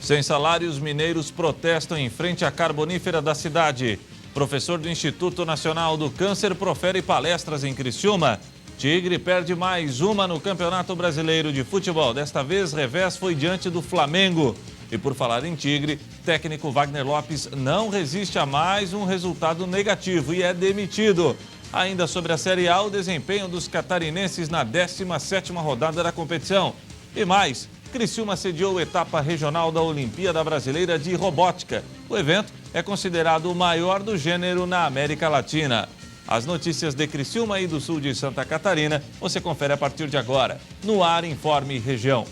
Sem salários, mineiros protestam em frente à carbonífera da cidade. Professor do Instituto Nacional do Câncer profere palestras em Criciúma. Tigre perde mais uma no Campeonato Brasileiro de Futebol. Desta vez, revés foi diante do Flamengo. E por falar em Tigre, técnico Wagner Lopes não resiste a mais um resultado negativo e é demitido. Ainda sobre a Série A, o desempenho dos catarinenses na 17ª rodada da competição. E mais, Criciúma sediou a etapa regional da Olimpíada Brasileira de Robótica. O evento é considerado o maior do gênero na América Latina. As notícias de Criciúma e do sul de Santa Catarina você confere a partir de agora no Ar Informe Região.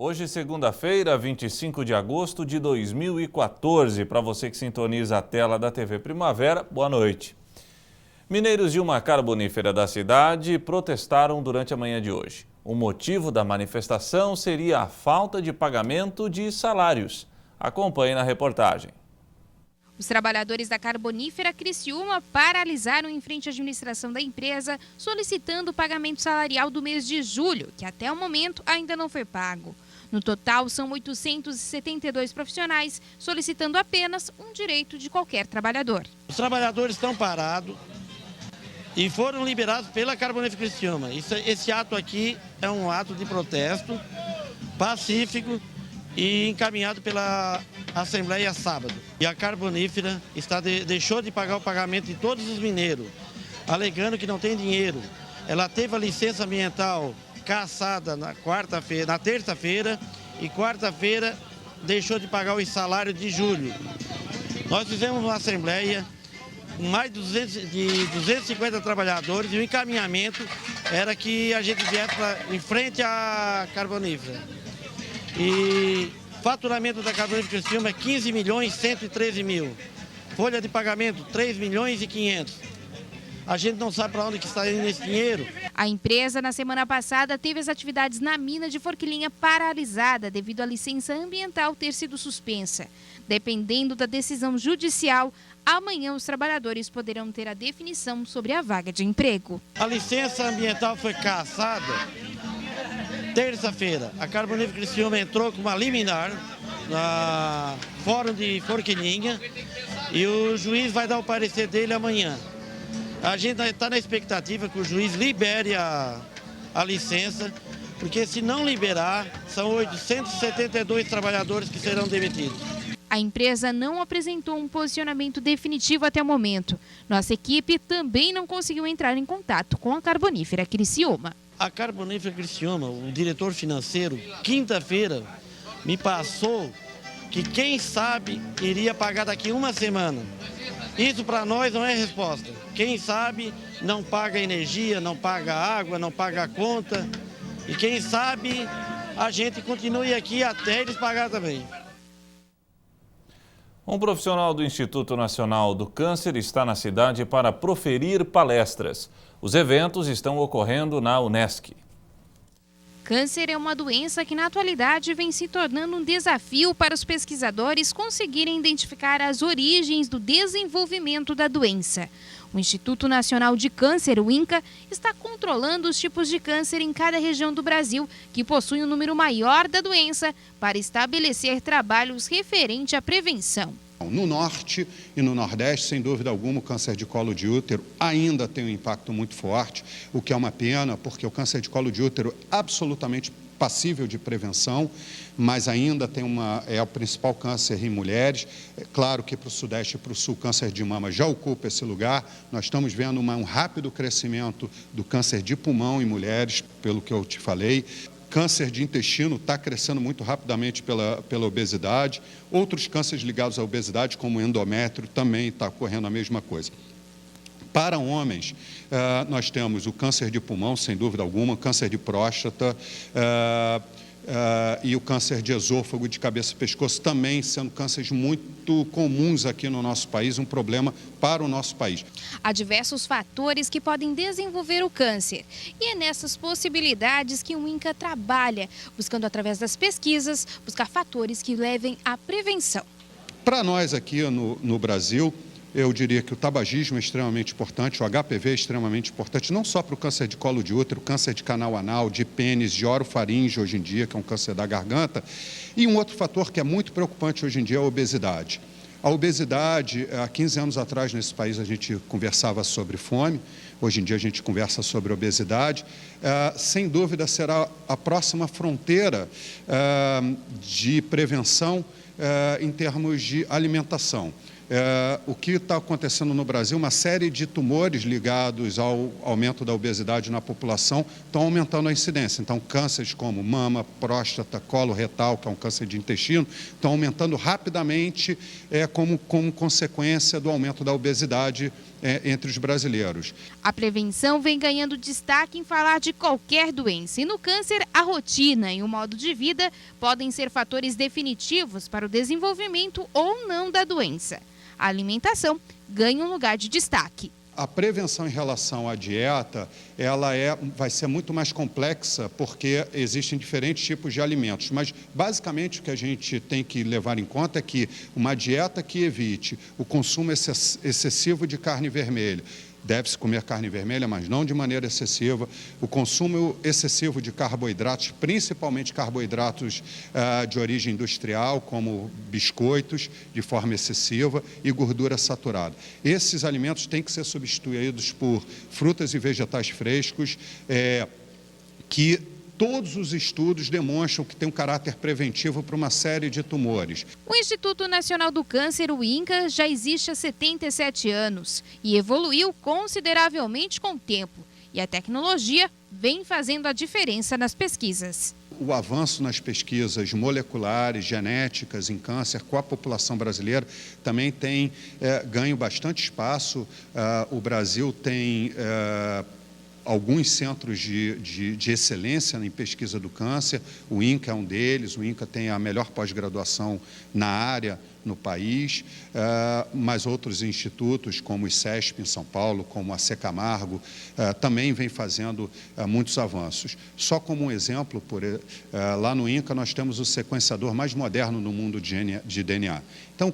Hoje, segunda-feira, 25 de agosto de 2014. Para você que sintoniza a tela da TV Primavera, boa noite. Mineiros de uma carbonífera da cidade protestaram durante a manhã de hoje. O motivo da manifestação seria a falta de pagamento de salários. Acompanhe na reportagem. Os trabalhadores da carbonífera Criciúma paralisaram em frente à administração da empresa, solicitando o pagamento salarial do mês de julho, que até o momento ainda não foi pago. No total, são 872 profissionais, solicitando apenas um direito de qualquer trabalhador. Os trabalhadores estão parados e foram liberados pela Carbonífera Criciúma. Esse ato aqui é um ato de protesto pacífico e encaminhado pela Assembleia sábado. E a Carbonífera deixou de pagar o pagamento de todos os mineiros, alegando que não tem dinheiro. Ela teve a licença ambiental cassada na terça-feira e quarta-feira deixou de pagar o salário de julho. Nós fizemos uma assembleia com mais de 250 trabalhadores e o encaminhamento era que a gente viesse em frente à Carbonífera. E faturamento da Carbonífera Criciúma é 15 milhões 113 mil. Folha de pagamento 3 milhões e 500. A gente não sabe para onde que está indo esse dinheiro. A empresa, na semana passada, teve as atividades na mina de Forquilinha paralisada devido à licença ambiental ter sido suspensa. Dependendo da decisão judicial, amanhã os trabalhadores poderão ter a definição sobre a vaga de emprego. A licença ambiental foi cassada terça-feira. A Carbonífera Criciúma entrou com uma liminar na Fórum de Forquilinha e o juiz vai dar o parecer dele amanhã. A gente está na expectativa que o juiz libere a licença, porque se não liberar, são 872 trabalhadores que serão demitidos. A empresa não apresentou um posicionamento definitivo até o momento. Nossa equipe também não conseguiu entrar em contato com a Carbonífera Criciúma. A Carbonífera Criciúma, o diretor financeiro, quinta-feira, me passou que quem sabe iria pagar daqui uma semana. Isso para nós não é resposta. Quem sabe não paga energia, não paga água, não paga a conta. E quem sabe a gente continue aqui até eles pagar também. Um profissional do Instituto Nacional do Câncer está na cidade para proferir palestras. Os eventos estão ocorrendo na Unesc. Câncer é uma doença que, na atualidade, vem se tornando um desafio para os pesquisadores conseguirem identificar as origens do desenvolvimento da doença. O Instituto Nacional de Câncer, o INCA, está controlando os tipos de câncer em cada região do Brasil, que possui um número maior da doença, para estabelecer trabalhos referente à prevenção. No norte e no nordeste, sem dúvida alguma, o câncer de colo de útero ainda tem um impacto muito forte, o que é uma pena, porque o câncer de colo de útero é absolutamente passível de prevenção, mas ainda é o principal câncer em mulheres. É claro que para o sudeste e para o sul, o câncer de mama já ocupa esse lugar. Nós estamos vendo um rápido crescimento do câncer de pulmão em mulheres, pelo que eu te falei. Câncer de intestino está crescendo muito rapidamente pela obesidade. Outros cânceres ligados à obesidade, como o endométrio, também está ocorrendo a mesma coisa. Para homens, nós temos o câncer de pulmão, sem dúvida alguma, câncer de próstata, e o câncer de esôfago, de cabeça e pescoço, também sendo cânceres muito comuns aqui no nosso país, um problema para o nosso país. Há diversos fatores que podem desenvolver o câncer e é nessas possibilidades que o INCA trabalha, buscando através das pesquisas, buscar fatores que levem à prevenção. Para nós aqui no Brasil, eu diria que o tabagismo é extremamente importante, o HPV é extremamente importante, não só para o câncer de colo de útero, câncer de canal anal, de pênis, de orofaringe hoje em dia, que é um câncer da garganta. E um outro fator que é muito preocupante hoje em dia é a obesidade. A obesidade, há 15 anos atrás nesse país a gente conversava sobre fome, hoje em dia a gente conversa sobre obesidade. Sem dúvida será a próxima fronteira de prevenção em termos de alimentação. O que está acontecendo no Brasil, uma série de tumores ligados ao aumento da obesidade na população estão aumentando a incidência. Então, cânceres como mama, próstata, colo retal, que é um câncer de intestino, estão aumentando rapidamente como consequência do aumento da obesidade entre os brasileiros. A prevenção vem ganhando destaque em falar de qualquer doença. E no câncer, a rotina e o modo de vida podem ser fatores definitivos para o desenvolvimento ou não da doença. A alimentação ganha um lugar de destaque. A prevenção em relação à dieta, vai ser muito mais complexa porque existem diferentes tipos de alimentos. Mas, basicamente, o que a gente tem que levar em conta é que uma dieta que evite o consumo excessivo de carne vermelha, deve-se comer carne vermelha, mas não de maneira excessiva. O consumo excessivo de carboidratos, principalmente carboidratos de origem industrial, como biscoitos, de forma excessiva, e gordura saturada. Esses alimentos têm que ser substituídos por frutas e vegetais frescos, que todos os estudos demonstram que tem um caráter preventivo para uma série de tumores. O Instituto Nacional do Câncer, o INCA, já existe há 77 anos e evoluiu consideravelmente com o tempo. E a tecnologia vem fazendo a diferença nas pesquisas. O avanço nas pesquisas moleculares, genéticas em câncer com a população brasileira também tem ganho bastante espaço. O Brasil tem alguns centros de excelência em pesquisa do câncer, o INCA é um deles, o INCA tem a melhor pós-graduação na área no país, mas outros institutos, como o ICESP em São Paulo, como a Camargo, também vem fazendo muitos avanços. Só como um exemplo, lá no INCA nós temos o sequenciador mais moderno no mundo de DNA. Então,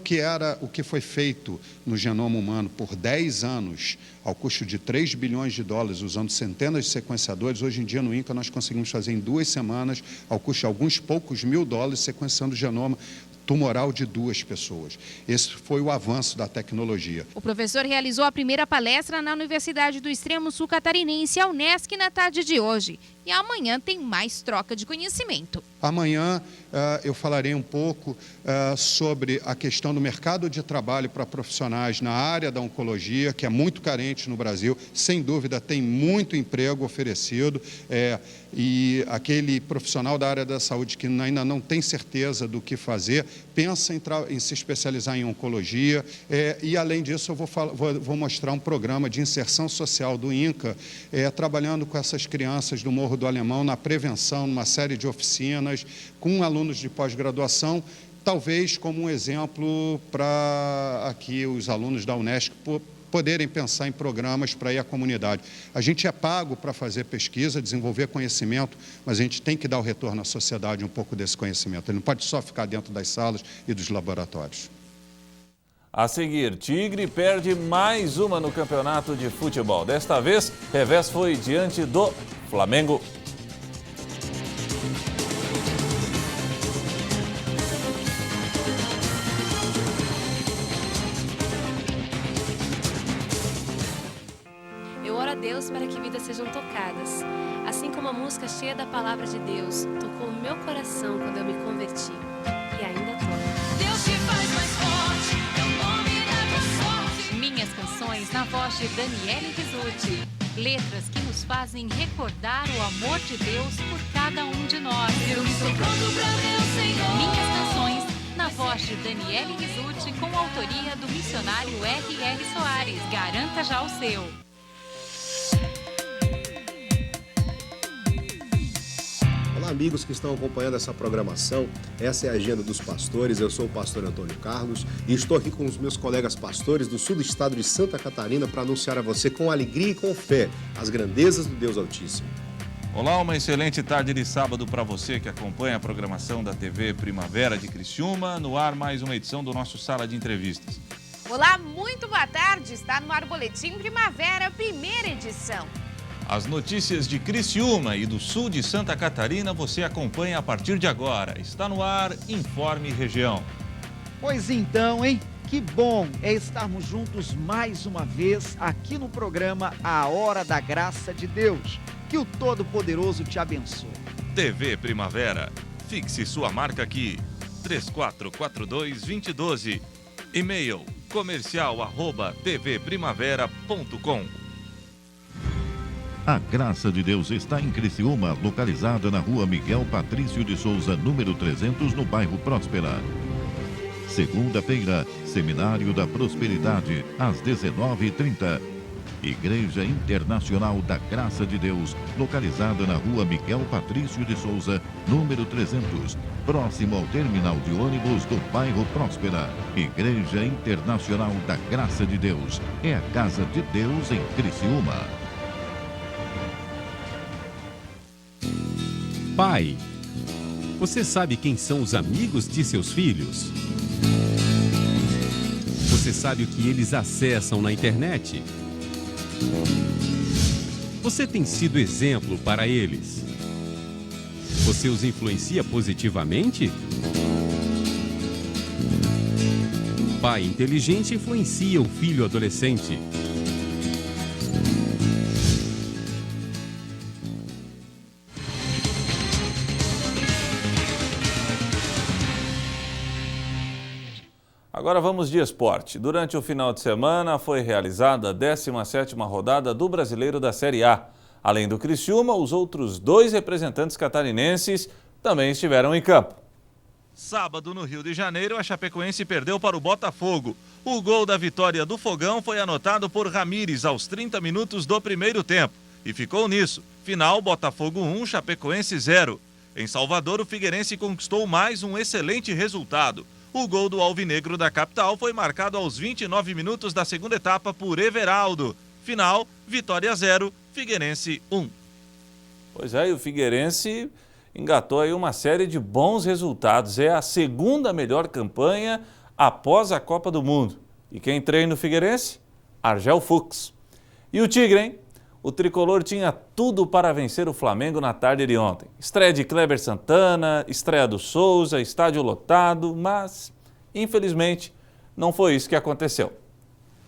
o que foi feito no genoma humano por 10 anos, ao custo de 3 bilhões de dólares, usando centenas de sequenciadores, hoje em dia no INCA nós conseguimos fazer em 2 semanas, ao custo de alguns poucos $1.000, sequenciando o genoma tumoral de 2 pessoas. Esse foi o avanço da tecnologia. O professor realizou a primeira palestra na Universidade do Extremo Sul Catarinense, a Unesc, na tarde de hoje. E amanhã tem mais troca de conhecimento. Amanhã eu falarei um pouco sobre a questão do mercado de trabalho para profissionais na área da oncologia, que é muito carente no Brasil. Sem dúvida, tem muito emprego oferecido e aquele profissional da área da saúde que ainda não tem certeza do que fazer, pensa em se especializar em oncologia. E, além disso, eu vou mostrar um programa de inserção social do INCA, trabalhando com essas crianças do Morro do Alemão na prevenção, numa série de oficinas, com alunos de pós-graduação, talvez como um exemplo para aqui os alunos da Unesc poderem pensar em programas para ir à comunidade. A gente é pago para fazer pesquisa, desenvolver conhecimento, mas a gente tem que dar o retorno à sociedade um pouco desse conhecimento. Ele não pode só ficar dentro das salas e dos laboratórios. A seguir, Tigre perde mais uma no campeonato de futebol. Desta vez, revés foi diante do Flamengo. Eu oro a Deus para que vidas sejam tocadas. Assim como a música cheia da palavra de Deus tocou o meu coração quando eu me converti. E ainda toca. Deus te faz mais forte, é o nome da tua sorte. Minhas canções na voz de Daniele Risucci. Letras que nos fazem recordar o amor de Deus por cada um de nós. Eu estou pronto pra meu Senhor. Minhas canções na voz de Daniele Risucci com autoria do missionário R.R. Soares. Garanta já o seu. Olá amigos que estão acompanhando essa programação. Essa é a agenda dos pastores. Eu sou o pastor Antônio Carlos e estou aqui com os meus colegas pastores do sul do estado de Santa Catarina para anunciar a você com alegria e com fé as grandezas do Deus Altíssimo. Olá, uma excelente tarde de sábado para você que acompanha a programação da TV Primavera de Criciúma. No ar, mais uma edição do nosso Sala de Entrevistas. Olá, muito boa tarde. Está no ar o Boletim Primavera, primeira edição. As notícias de Criciúma e do sul de Santa Catarina você acompanha a partir de agora. Está no ar, Informe Região. Pois então, hein? Que bom é estarmos juntos mais uma vez aqui no programa A Hora da Graça de Deus. Que o Todo-Poderoso te abençoe. TV Primavera. Fixe sua marca aqui. 3442-2012. E-mail comercial@tvprimavera.com. A Graça de Deus está em Criciúma, localizada na rua Miguel Patrício de Souza, número 300, no bairro Próspera. Segunda-feira, Seminário da Prosperidade, às 19h30. Igreja Internacional da Graça de Deus, localizada na rua Miguel Patrício de Souza, número 300, próximo ao terminal de ônibus do bairro Próspera. Igreja Internacional da Graça de Deus, é a casa de Deus em Criciúma. Pai, você sabe quem são os amigos de seus filhos? Você sabe o que eles acessam na internet? Você tem sido exemplo para eles? Você os influencia positivamente? Pai inteligente influencia o filho adolescente. Agora vamos de esporte. Durante o final de semana foi realizada a 17ª rodada do Brasileiro da Série A. Além do Criciúma, os outros 2 representantes catarinenses também estiveram em campo. Sábado, no Rio de Janeiro, a Chapecoense perdeu para o Botafogo. O gol da vitória do Fogão foi anotado por Ramires aos 30 minutos do primeiro tempo. E ficou nisso. Final, Botafogo 1, Chapecoense 0. Em Salvador, o Figueirense conquistou mais um excelente resultado. O gol do alvinegro da capital foi marcado aos 29 minutos da segunda etapa por Everaldo. Final, Vitória 0, Figueirense 1. Pois é, e o Figueirense engatou aí uma série de bons resultados. É a segunda melhor campanha após a Copa do Mundo. E quem treina o Figueirense? Argel Fux. E o Tigre, hein? O tricolor tinha tudo para vencer o Flamengo na tarde de ontem. Estreia de Kleber Santana, estreia do Souza, estádio lotado, mas, infelizmente, não foi isso que aconteceu.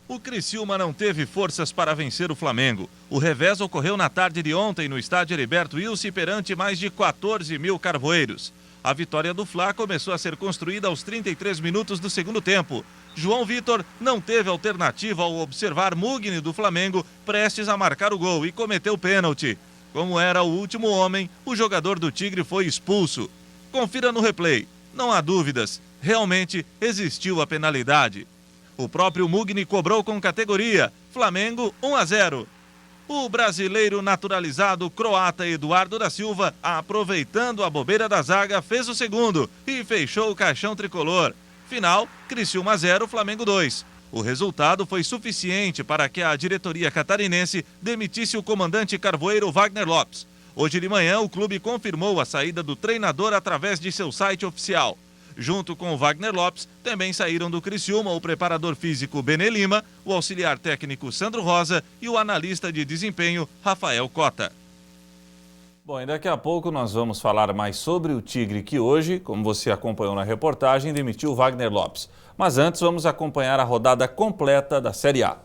O Criciúma não teve forças para vencer o Flamengo. O revés ocorreu na tarde de ontem no estádio Heriberto Wilson perante mais de 14 mil carvoeiros. A vitória do Fla começou a ser construída aos 33 minutos do segundo tempo. João Vitor não teve alternativa ao observar Mugni do Flamengo prestes a marcar o gol e cometeu pênalti. Como era o último homem, o jogador do Tigre foi expulso. Confira no replay. Não há dúvidas, realmente existiu a penalidade. O próprio Mugni cobrou com categoria. Flamengo 1-0. O brasileiro naturalizado croata Eduardo da Silva, aproveitando a bobeira da zaga, fez o segundo e fechou o caixão tricolor. Final, Criciúma 0, Flamengo 2. O resultado foi suficiente para que a diretoria catarinense demitisse o comandante carvoeiro Wagner Lopes. Hoje de manhã, o clube confirmou a saída do treinador através de seu site oficial. Junto com o Wagner Lopes, também saíram do Criciúma o preparador físico Benê Lima, o auxiliar técnico Sandro Rosa e o analista de desempenho Rafael Cota. Bom, e daqui a pouco nós vamos falar mais sobre o Tigre, que hoje, como você acompanhou na reportagem, demitiu o Wagner Lopes. Mas antes vamos acompanhar a rodada completa da Série A.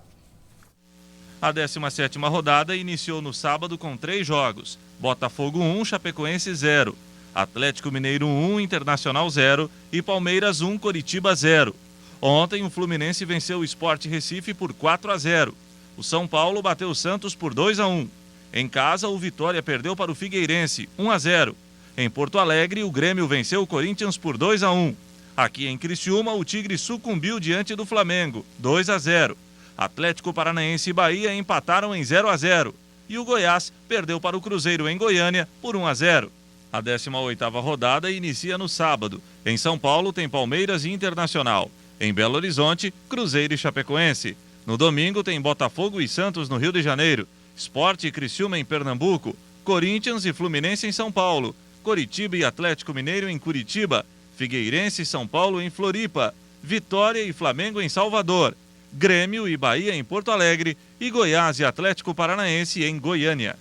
A 17ª rodada iniciou no sábado com 3 jogos. Botafogo 1, Chapecoense 0. Atlético Mineiro 1, Internacional 0 e Palmeiras 1, Coritiba 0. Ontem o Fluminense venceu o Sport Recife por 4-0. O São Paulo bateu o Santos por 2-1. Em casa, o Vitória perdeu para o Figueirense, 1-0. Em Porto Alegre, o Grêmio venceu o Corinthians por 2-1. Aqui em Criciúma, o Tigre sucumbiu diante do Flamengo, 2-0. Atlético Paranaense e Bahia empataram em 0-0. E o Goiás perdeu para o Cruzeiro em Goiânia por 1-0. A 18ª rodada inicia no sábado. Em São Paulo tem Palmeiras e Internacional. Em Belo Horizonte, Cruzeiro e Chapecoense. No domingo tem Botafogo e Santos no Rio de Janeiro. Sport e Criciúma em Pernambuco. Corinthians e Fluminense em São Paulo. Coritiba e Atlético Mineiro em Curitiba. Figueirense e São Paulo em Floripa. Vitória e Flamengo em Salvador. Grêmio e Bahia em Porto Alegre. E Goiás e Atlético Paranaense em Goiânia.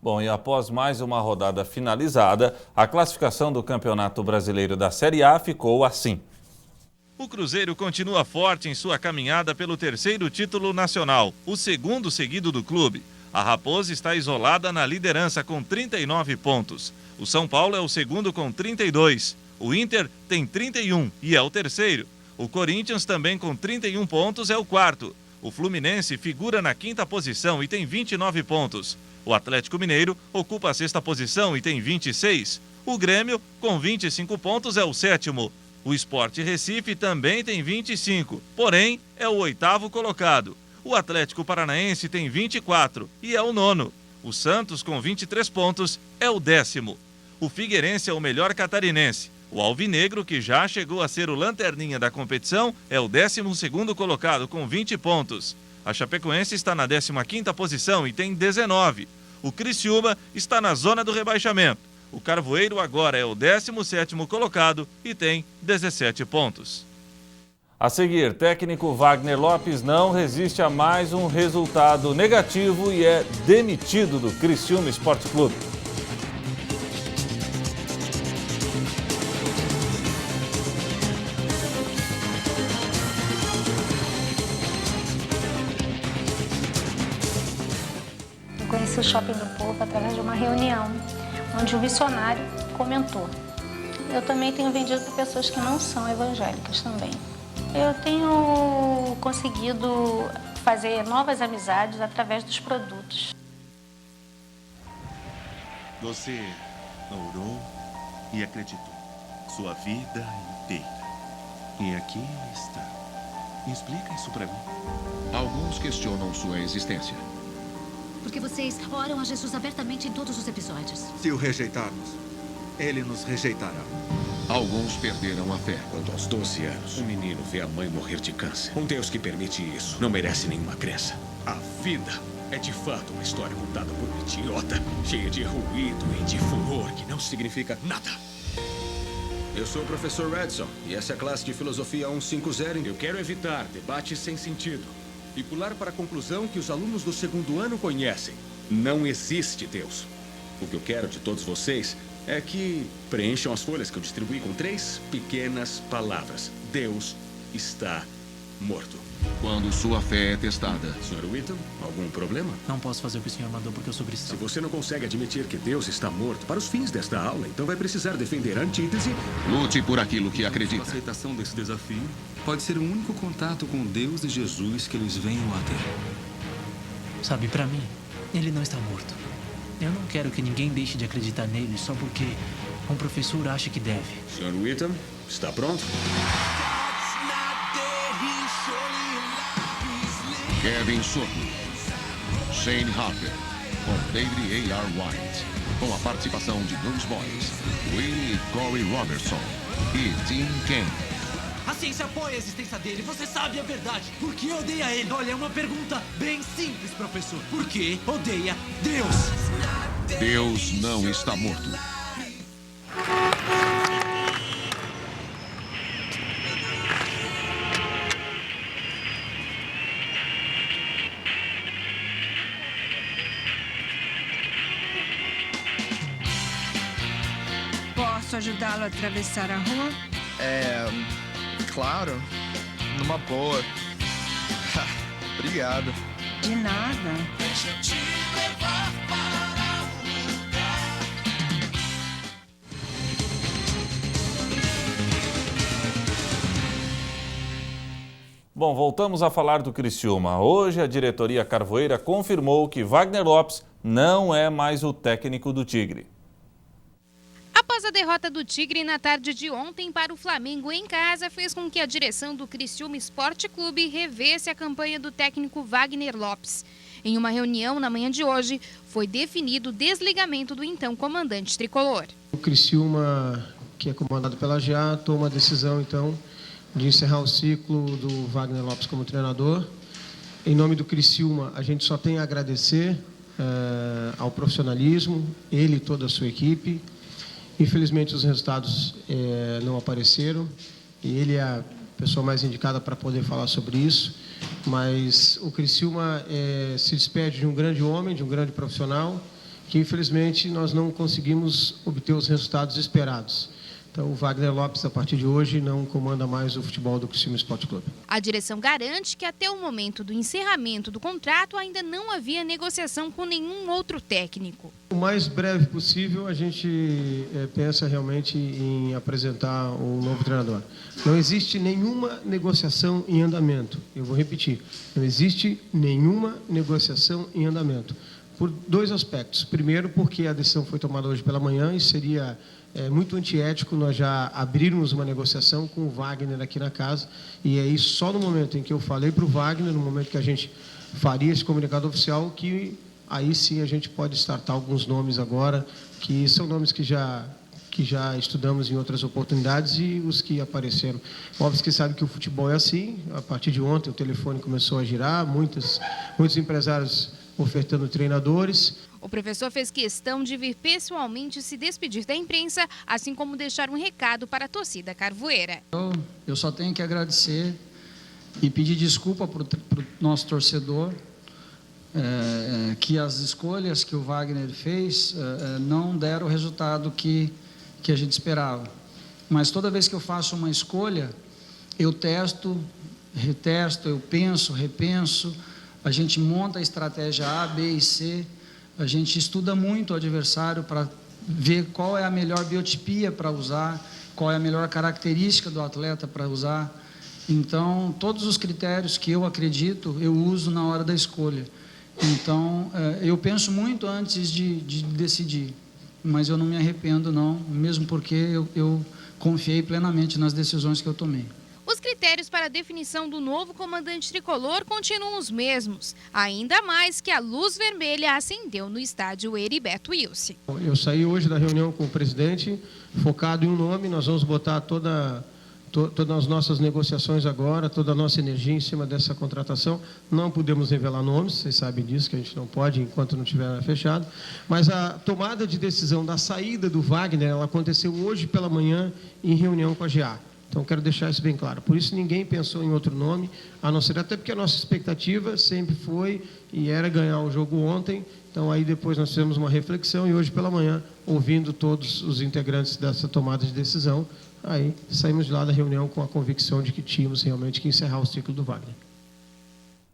Bom, e após mais uma rodada finalizada, a classificação do Campeonato Brasileiro da Série A ficou assim. O Cruzeiro continua forte em sua caminhada pelo 3º título nacional, o 2º seguido do clube. A Raposa está isolada na liderança com 39 pontos. O São Paulo é o 2º com 32. O Inter tem 31 e é o 3º. O Corinthians também com 31 pontos é o 4º. O Fluminense figura na 5ª posição e tem 29 pontos. O Atlético Mineiro ocupa a 6ª posição e tem 26. O Grêmio, com 25 pontos, é o 7º. O Sport Recife também tem 25, porém é o 8º colocado. O Atlético Paranaense tem 24 e é o 9º. O Santos, com 23 pontos, é o 10º. O Figueirense é o melhor catarinense. O Alvinegro, que já chegou a ser o lanterninha da competição, é o 12º colocado com 20 pontos. A Chapecoense está na 15ª posição e tem 19. O Criciúma está na zona do rebaixamento. O Carvoeiro agora é o 17º colocado e tem 17 pontos. A seguir, técnico Wagner Lopes não resiste a mais um resultado negativo e é demitido do Criciúma Esporte Clube. Eu conheci o Shopping do Povo através de uma reunião, onde o missionário comentou. Eu também tenho vendido para pessoas que não são evangélicas também. Eu tenho conseguido fazer novas amizades através dos produtos. Você orou e acreditou sua vida inteira. E aqui está. Explica isso para mim. Alguns questionam sua existência. Porque vocês oram a Jesus abertamente em todos os episódios. Se o rejeitarmos, ele nos rejeitará. Alguns perderam a fé. Quando aos 12 anos, um menino vê a mãe morrer de câncer. Um Deus que permite isso não merece nenhuma crença. A vida é de fato uma história contada por um idiota, cheia de ruído e de furor que não significa nada. Eu sou o professor Redson e essa é a classe de filosofia 150. Eu quero evitar debates sem sentido e pular para a conclusão que os alunos do 2º ano conhecem. Não existe Deus. O que eu quero de todos vocês é que preencham as folhas que eu distribuí com 3 pequenas palavras. Deus está morto. Quando sua fé é testada. Sr. Whitton, algum problema? Não posso fazer o que o senhor mandou porque eu sou cristão. Se você não consegue admitir que Deus está morto para os fins desta aula, então vai precisar defender a antítese. Lute por aquilo que acredita. A aceitação desse desafio pode ser o único contato com Deus e Jesus que eles venham a ter. Sabe, para mim, ele não está morto. Eu não quero que ninguém deixe de acreditar nele só porque um professor acha que deve. Sr. Whitton, está pronto? Kevin Soto, Shane Harper, com David A.R. White, com a participação de Bruce Boyce, Willie e Corey Robertson e Tim Kaine. A ciência apoia a existência dele, você sabe a verdade. Por que odeia ele? Olha, é uma pergunta bem simples, professor. Por que odeia Deus? Deus não está morto. Posso ajudá-lo a atravessar a rua? Claro. Numa boa. Obrigado. De nada. Deixa eu te levar para um lugar. Bom, voltamos a falar do Criciúma. Hoje a diretoria carvoeira confirmou que Wagner Lopes não é mais o técnico do Tigre. Após a derrota do Tigre na tarde de ontem para o Flamengo em casa, fez com que a direção do Criciúma Esporte Clube revesse a campanha do técnico Wagner Lopes. Em uma reunião na manhã de hoje, foi definido o desligamento do então comandante tricolor. O Criciúma, que é comandado pela GA, toma a decisão, então, de encerrar o ciclo do Wagner Lopes como treinador. Em nome do Criciúma, a gente só tem a agradecer ao profissionalismo, ele e toda a sua equipe. Infelizmente, os resultados não apareceram e ele é a pessoa mais indicada para poder falar sobre isso, mas o Criciúma se despede de um grande homem, de um grande profissional, que infelizmente nós não conseguimos obter os resultados esperados. Então, o Wagner Lopes, a partir de hoje, não comanda mais o futebol do Criciúma Esporte Clube. A direção garante que até o momento do encerramento do contrato ainda não havia negociação com nenhum outro técnico. O mais breve possível, a gente pensa realmente em apresentar um novo treinador. Não existe nenhuma negociação em andamento. Eu vou repetir, não existe nenhuma negociação em andamento. Por dois aspectos. Primeiro, porque a decisão foi tomada hoje pela manhã e seria muito antiético nós já abrirmos uma negociação com o Wagner aqui na casa. E aí, só no momento em que eu falei para o Wagner, no momento que a gente faria esse comunicado oficial, que aí sim a gente pode startar alguns nomes agora, que são nomes que já estudamos em outras oportunidades e os que apareceram. Óbvio que sabe que o futebol é assim. A partir de ontem o telefone começou a girar, muitos empresários ofertando treinadores. O professor fez questão de vir pessoalmente se despedir da imprensa, assim como deixar um recado para a torcida carvoeira. Eu só tenho que agradecer e pedir desculpa para o nosso torcedor, que as escolhas que o Wagner fez não deram o resultado que a gente esperava. Mas toda vez que eu faço uma escolha, eu testo, retesto, eu penso, repenso, a gente monta a estratégia A, B e C, a gente estuda muito o adversário para ver qual é a melhor biotipia para usar, qual é a melhor característica do atleta para usar. Então, todos os critérios que eu acredito, eu uso na hora da escolha. Então, eu penso muito antes de decidir, mas eu não me arrependo não, mesmo porque eu confiei plenamente nas decisões que eu tomei. Os critérios para a definição do novo comandante tricolor continuam os mesmos, ainda mais que a luz vermelha acendeu no estádio Heriberto Wilson. Eu saí hoje da reunião com o presidente, focado em um nome. Nós vamos botar todas as nossas negociações agora, toda a nossa energia em cima dessa contratação. Não podemos revelar nomes, vocês sabem disso, que a gente não pode enquanto não estiver fechado. Mas a tomada de decisão da saída do Wagner, ela aconteceu hoje pela manhã em reunião com a GA. Então, quero deixar isso bem claro. Por isso, ninguém pensou em outro nome, a não ser até porque a nossa expectativa sempre foi e era ganhar o jogo ontem. Então, aí depois nós fizemos uma reflexão e hoje pela manhã, ouvindo todos os integrantes dessa tomada de decisão, aí saímos de lá da reunião com a convicção de que tínhamos realmente que encerrar o ciclo do Wagner.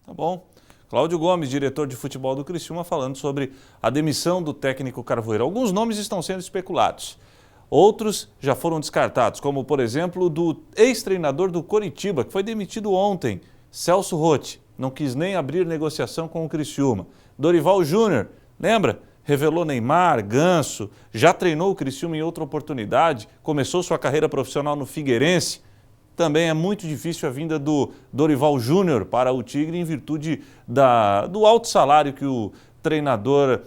Tá bom. Cláudio Gomes, diretor de futebol do Criciúma, falando sobre a demissão do técnico carvoeiro. Alguns nomes estão sendo especulados. Outros já foram descartados, como, por exemplo, do ex-treinador do Coritiba, que foi demitido ontem, Celso Rotti. Não quis nem abrir negociação com o Criciúma. Dorival Júnior, lembra? Revelou Neymar, Ganso, já treinou o Criciúma em outra oportunidade, começou sua carreira profissional no Figueirense. Também é muito difícil a vinda do Dorival Júnior para o Tigre em virtude do alto salário que o treinador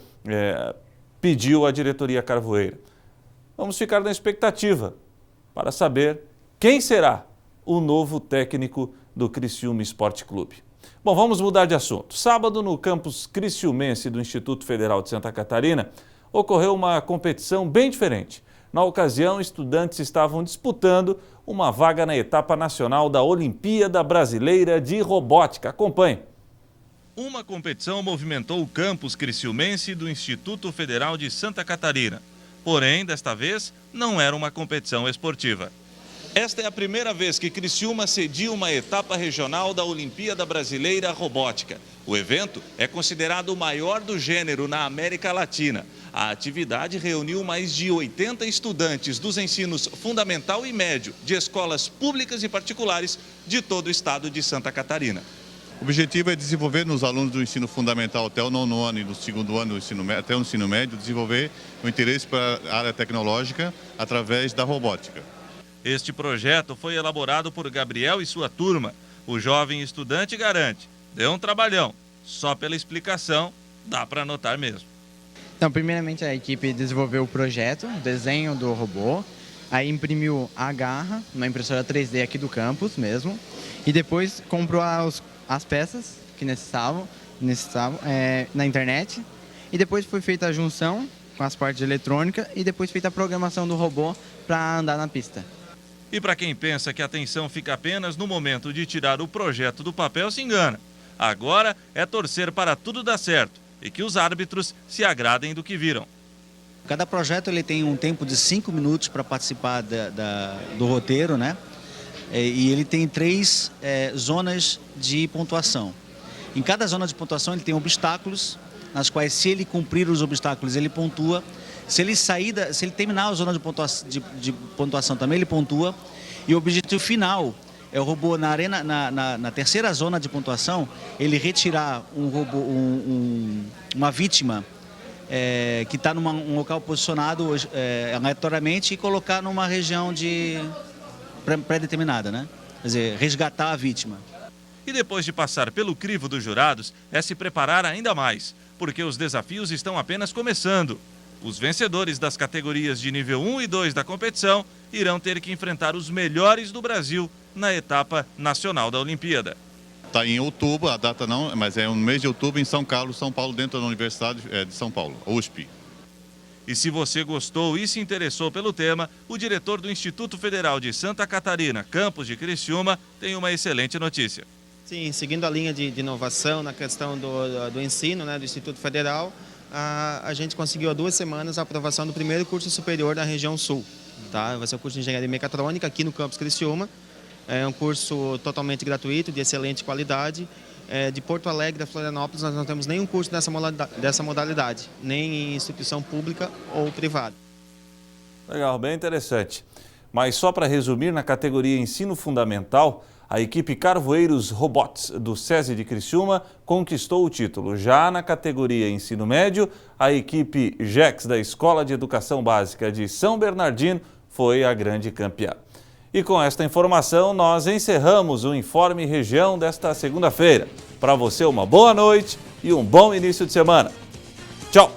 pediu à diretoria carvoeira. Vamos ficar na expectativa para saber quem será o novo técnico do Criciúma Esporte Clube. Bom, vamos mudar de assunto. Sábado, no campus criciumense do Instituto Federal de Santa Catarina, ocorreu uma competição bem diferente. Na ocasião, estudantes estavam disputando uma vaga na etapa nacional da Olimpíada Brasileira de Robótica. Acompanhe. Uma competição movimentou o campus criciumense do Instituto Federal de Santa Catarina. Porém, desta vez, não era uma competição esportiva. Esta é a primeira vez que Criciúma cedia uma etapa regional da Olimpíada Brasileira Robótica. O evento é considerado o maior do gênero na América Latina. A atividade reuniu mais de 80 estudantes dos ensinos fundamental e médio de escolas públicas e particulares de todo o estado de Santa Catarina. O objetivo é desenvolver nos alunos do ensino fundamental até o 9º ano e do 2º ano do ensino médio, até o ensino médio, desenvolver o interesse para a área tecnológica através da robótica. Este projeto foi elaborado por Gabriel e sua turma. O jovem estudante garante: deu um trabalhão, Só pela explicação dá para notar mesmo. Então, primeiramente a equipe desenvolveu o projeto, o desenho do robô, aí imprimiu a garra, uma impressora 3D aqui do campus mesmo, e depois comprou as peças que necessitavam na internet, e depois foi feita a junção com as partes de eletrônica e depois feita a programação do robô para andar na pista. E para quem pensa que a atenção fica apenas no momento de tirar o projeto do papel, se engana. Agora é torcer para tudo dar certo e que os árbitros se agradem do que viram. Cada projeto ele tem um tempo de 5 minutos para participar do roteiro, né? E ele tem 3 zonas de pontuação. Em cada zona de pontuação ele tem obstáculos, nas quais se ele cumprir os obstáculos ele pontua. Se ele terminar a zona de pontuação também ele pontua. E o objetivo final é o robô na terceira zona de pontuação, ele retirar uma vítima que está num local posicionado aleatoriamente e colocar numa região pré-determinada, né? Quer dizer, resgatar a vítima. E depois de passar pelo crivo dos jurados, é se preparar ainda mais, porque os desafios estão apenas começando. Os vencedores das categorias de nível 1 e 2 da competição irão ter que enfrentar os melhores do Brasil na etapa nacional da Olimpíada. Está em outubro, a data não, mas é no mês de outubro em São Carlos, São Paulo, dentro da Universidade de São Paulo, USP. E se você gostou e se interessou pelo tema, o diretor do Instituto Federal de Santa Catarina, campus de Criciúma, tem uma excelente notícia. Sim, seguindo a linha de inovação na questão do ensino, né, do Instituto Federal, a gente conseguiu há 2 semanas a aprovação do primeiro curso superior da região sul. Tá? Vai ser o curso de Engenharia Mecatrônica aqui no campus Criciúma. É um curso totalmente gratuito, de excelente qualidade. De Porto Alegre a Florianópolis nós não temos nenhum curso dessa modalidade, nem em instituição pública ou privada. Legal, bem interessante. Mas só para resumir, na categoria Ensino Fundamental, a equipe Carvoeiros Robots do SESI de Criciúma conquistou o título. Já na categoria Ensino Médio, a equipe GEX da Escola de Educação Básica de São Bernardino foi a grande campeã. E com esta informação, nós encerramos o Informe Região desta segunda-feira. Para você, uma boa noite e um bom início de semana. Tchau!